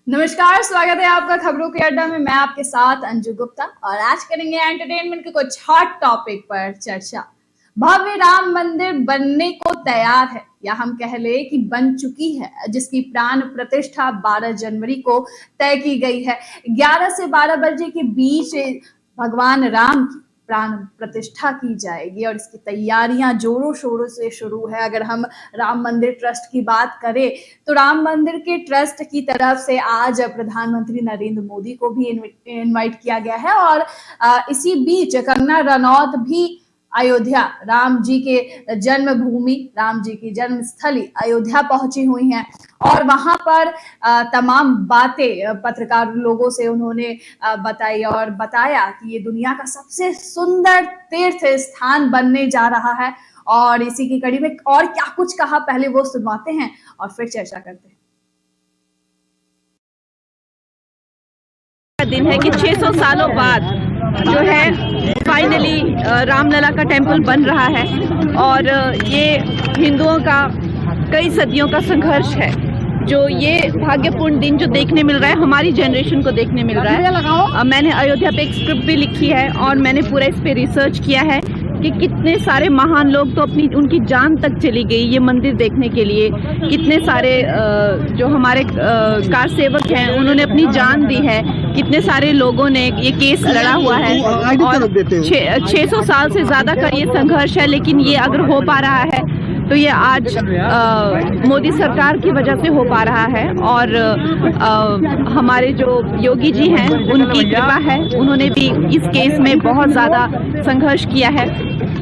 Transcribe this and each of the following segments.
नमस्कार, स्वागत है आपका खबरों के अड्डा में। मैं आपके साथ अंजू गुप्ता और आज करेंगे एंटरटेनमेंट के कुछ हॉट टॉपिक पर चर्चा। भव्य राम मंदिर बनने को तैयार है या हम कह ले कि बन चुकी है, जिसकी प्राण प्रतिष्ठा 12 जनवरी को तय की गई है। 11 से 12 बजे के बीच भगवान राम की प्राण प्रतिष्ठा की जाएगी और इसकी तैयारियां जोरों शोरों से शुरू है। अगर हम राम मंदिर ट्रस्ट की बात करें तो राम मंदिर के ट्रस्ट की तरफ से आज प्रधानमंत्री नरेंद्र मोदी को भी इनवाइट किया गया है और इसी बीच कंगना रनौत भी अयोध्या, राम जी के जन्मभूमि, राम जी की जन्मस्थली अयोध्या पहुंची हुई हैं और वहां पर तमाम बातें पत्रकार लोगों से उन्होंने बताई और बताया कि ये दुनिया का सबसे सुंदर तीर्थ स्थान बनने जा रहा है। और इसी की कड़ी में और क्या कुछ कहा, पहले वो सुनवाते हैं और फिर चर्चा करते हैं। दिन है कि 600 सालों बाद जो है फाइनली रामलला का टेम्पल बन रहा है और ये हिंदुओं का कई सदियों का संघर्ष है। जो ये भाग्यपूर्ण दिन जो देखने मिल रहा है, हमारी जनरेशन को देखने मिल रहा है। मैंने अयोध्या पे एक स्क्रिप्ट भी लिखी है और मैंने पूरा इस पे रिसर्च किया है कि कितने सारे महान लोग तो उनकी जान तक चली गई ये मंदिर देखने के लिए। कितने सारे जो हमारे कार सेवक हैं उन्होंने अपनी जान दी है। कितने सारे लोगों ने ये केस लड़ा हुआ है और 600 साल से ज़्यादा का ये संघर्ष है, लेकिन ये अगर हो पा रहा है तो ये आज मोदी सरकार की वजह से हो पा रहा है। और हमारे जो योगी जी हैं उनकी कृपा है, उन्होंने भी इस केस में बहुत ज़्यादा संघर्ष किया है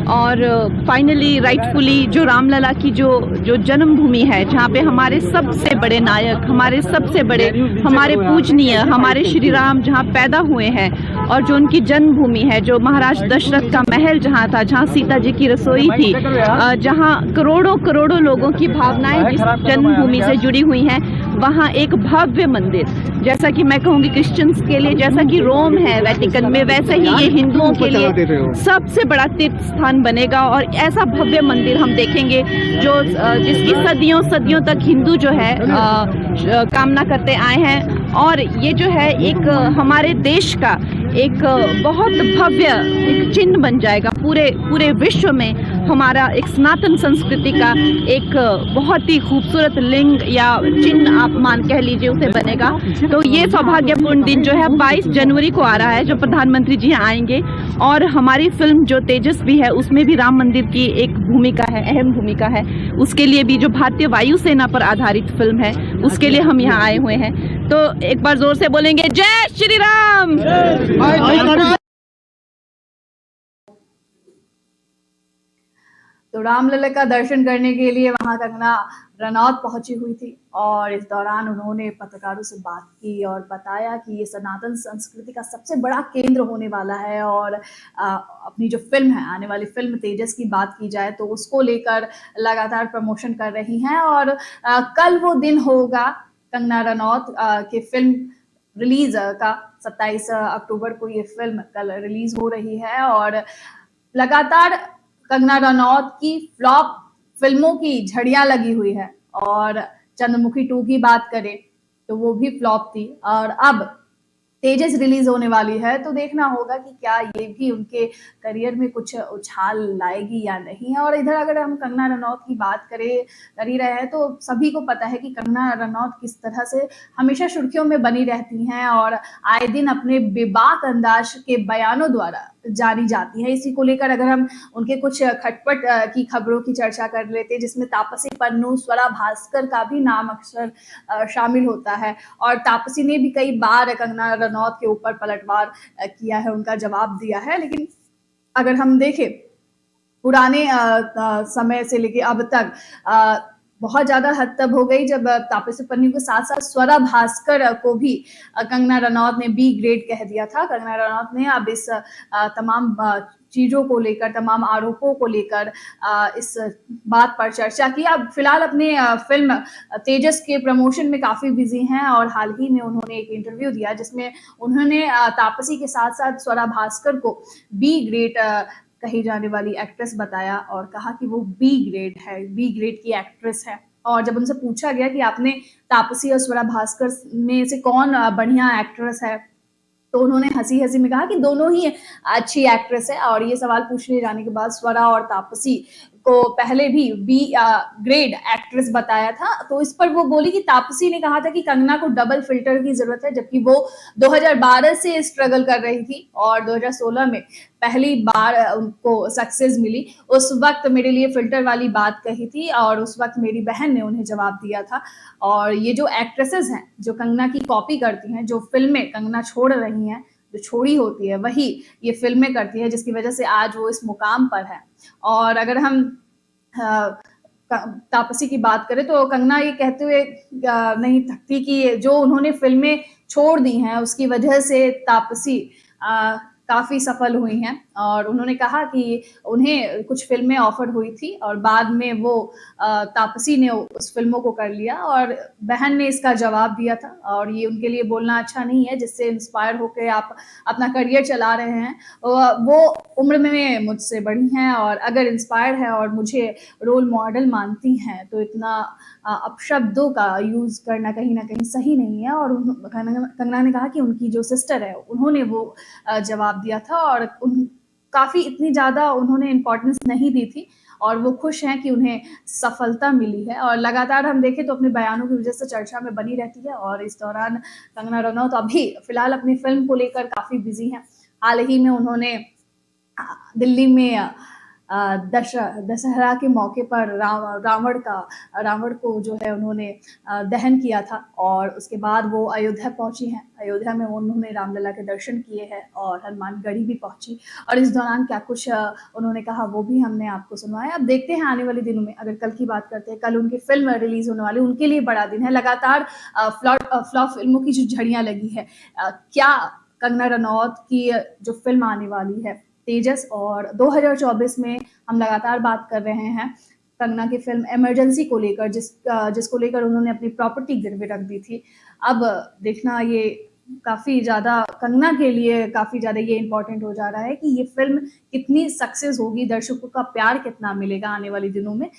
और फाइनली राइटफुली जो रामलला की जो जन्मभूमि है, जहाँ पे हमारे सबसे बड़े नायक, हमारे सबसे बड़े, हमारे पूजनीय, हमारे श्री राम जहाँ पैदा हुए हैं और जो उनकी जन्मभूमि है, जो महाराज दशरथ का महल जहाँ था, जहाँ सीता जी की रसोई थी, जहाँ करोड़ों करोड़ों लोगों की भावनाएं जिस जन्मभूमि से जुड़ी हुई हैं, वहाँ एक भव्य मंदिर, जैसा कि मैं कहूँगी क्रिश्चियंस के लिए जैसा कि रोम है वेटिकन में, वैसे ही ये हिंदुओं के लिए सबसे बड़ा तीर्थ स्थान बनेगा। और ऐसा भव्य मंदिर हम देखेंगे जो जिसकी सदियों सदियों तक हिंदू जो है कामना करते आए हैं। और ये जो है एक हमारे देश का एक बहुत भव्य एक चिन्ह बन जाएगा। पूरे विश्व में हमारा एक सनातन संस्कृति का एक बहुत ही खूबसूरत लिंग या चिन्ह आप कह लीजिए उसे बनेगा। तो ये सौभाग्यपूर्ण दिन जो है 22 जनवरी को आ रहा है, जो प्रधानमंत्री जी आएंगे और हमारी फिल्म जो तेजस्वी है उसमें भी राम मंदिर की एक भूमिका है, अहम भूमिका है। उसके लिए भी जो भारतीय वायुसेना पर आधारित फिल्म है उसके लिए हम यहाँ आए हुए हैं। तो एक बार जोर से बोलेंगे जय श्री राम। तो रामलला का दर्शन करने के लिए वहां कंगना रनौत पहुंची हुई थी और इस दौरान उन्होंने पत्रकारों से बात की और बताया कि ये सनातन संस्कृति का सबसे बड़ा केंद्र होने वाला है। और अपनी जो फिल्म है, आने वाली फिल्म तेजस की बात की जाए तो उसको लेकर लगातार प्रमोशन कर रही हैं और कल वो दिन होगा कंगना रनौत की फिल्म रिलीज का। 27 अक्टूबर को ये फिल्म कल रिलीज हो रही है और लगातार कंगना रनौत की फ्लॉप फिल्मों की झड़ियां लगी हुई है। और चंद्रमुखी 2 की बात करें तो वो भी फ्लॉप थी और अब तेजस रिलीज होने वाली है, तो देखना होगा कि क्या ये भी उनके करियर में कुछ उछाल लाएगी या नहीं। और इधर अगर हम कंगना रनौत की बात कर ही रहे हैं तो सभी को पता है कि कंगना रनौत किस तरह से हमेशा सुर्खियों में बनी रहती हैं और आए दिन अपने बेबाक अंदाज के बयानों द्वारा जानी जाती है। इसी को लेकर अगर हम उनके कुछ खटपट की खबरों की चर्चा कर लेते हैं, जिसमें तापसी पन्नू, स्वरा भास्कर का भी नाम अक्सर शामिल होता है और तापसी ने भी कई बार कंगना रनौत के ऊपर पलटवार किया है, उनका जवाब दिया है। लेकिन अगर हम देखें पुराने समय से लेके अब तक बहुत ज्यादा हद तब हो गई जब तापसी पन्नू के साथ साथ स्वरा भास्कर को भी कंगना रनौत ने बी ग्रेड कह दिया था। कंगना रनौत ने अब इस तमाम चीजों को लेकर, तमाम आरोपों को लेकर इस बात पर चर्चा की। अब फिलहाल अपने फिल्म तेजस के प्रमोशन में काफी बिजी हैं और हाल ही में उन्होंने एक इंटरव्यू दिया जिसमें उन्होंने तापसी के साथ साथ स्वरा भास्कर को बी ग्रेड कही जाने वाली एक्ट्रेस बताया और कहा कि वो बी ग्रेड है, बी ग्रेड की एक्ट्रेस है। और जब उनसे पूछा गया कि आपने तापसी और स्वरा भास्कर में से कौन बढ़िया एक्ट्रेस है, तो उन्होंने हंसी-हंसी में कहा कि दोनों ही अच्छी एक्ट्रेस है। और ये सवाल पूछने जाने के बाद स्वरा और तापसी को पहले भी बी ग्रेड एक्ट्रेस बताया था। तो इस पर वो बोली कि तापसी ने कहा था कि कंगना को डबल फिल्टर की जरूरत है, जबकि वो 2012 से स्ट्रगल कर रही थी और 2016 में पहली बार उनको सक्सेस मिली। उस वक्त मेरे लिए फिल्टर वाली बात कही थी और उस वक्त मेरी बहन ने उन्हें जवाब दिया था। और ये जो एक्ट्रेसेस हैं जो कंगना की कॉपी करती हैं, जो फिल्में कंगना छोड़ रही हैं, जो छोड़ी होती है वही ये फिल्में करती है, जिसकी वजह से आज वो इस मुकाम पर है। और अगर हम तापसी की बात करें तो कंगना ये कहते हुए नहीं थकती कि जो उन्होंने फिल्में छोड़ दी हैं उसकी वजह से तापसी काफी सफल हुई हैं। और उन्होंने कहा कि उन्हें कुछ फिल्में ऑफर हुई थी और बाद में वो तापसी ने उस फिल्मों को कर लिया और बहन ने इसका जवाब दिया था। और ये उनके लिए बोलना अच्छा नहीं है जिससे इंस्पायर होकर आप अपना करियर चला रहे हैं। वो उम्र में मुझसे बड़ी हैं और अगर इंस्पायर है और मुझे रोल मॉडल मानती हैं तो इतना अपशब्दों का यूज करना कहीं ना कहीं सही नहीं है। और कंगना ने कहा कि उनकी जो सिस्टर है उन्होंने वो जवाब दिया था और काफी इतनी ज्यादा उन्होंने इम्पोर्टेंस नहीं दी थी और वो खुश हैं कि उन्हें सफलता मिली है। और लगातार हम देखें तो अपने बयानों की वजह से चर्चा में बनी रहती है। और इस दौरान कंगना रनौत अभी फिलहाल अपनी फिल्म को लेकर काफी बिजी हैं। हाल ही में उन्होंने दिल्ली में दशहरा के मौके पर रावण को जो है उन्होंने दहन किया था और उसके बाद वो अयोध्या पहुंची हैं। अयोध्या में उन्होंने रामलला के दर्शन किए हैं और हनुमानगढ़ी भी पहुंची और इस दौरान क्या कुछ उन्होंने कहा वो भी हमने आपको सुनवाया। अब देखते हैं आने वाले दिनों में। अगर कल की बात करते हैं, कल उनकी फिल्म रिलीज होने वाली, उनके लिए बड़ा दिन है। लगातार फ्लॉप फिल्मों की जो झड़ियां लगी है, क्या कंगना रनौत की जो फिल्म आने वाली है तेजस, और 2024 में हम लगातार बात कर रहे हैं कंगना की फिल्म इमरजेंसी को लेकर, जिसको लेकर उन्होंने अपनी प्रॉपर्टी गिरवी रख दी थी। अब देखना ये काफी ज्यादा कंगना के लिए काफी ज्यादा ये इम्पोर्टेंट हो जा रहा है कि ये फिल्म कितनी सक्सेस होगी, दर्शकों का प्यार कितना मिलेगा आने वाले दिनों में।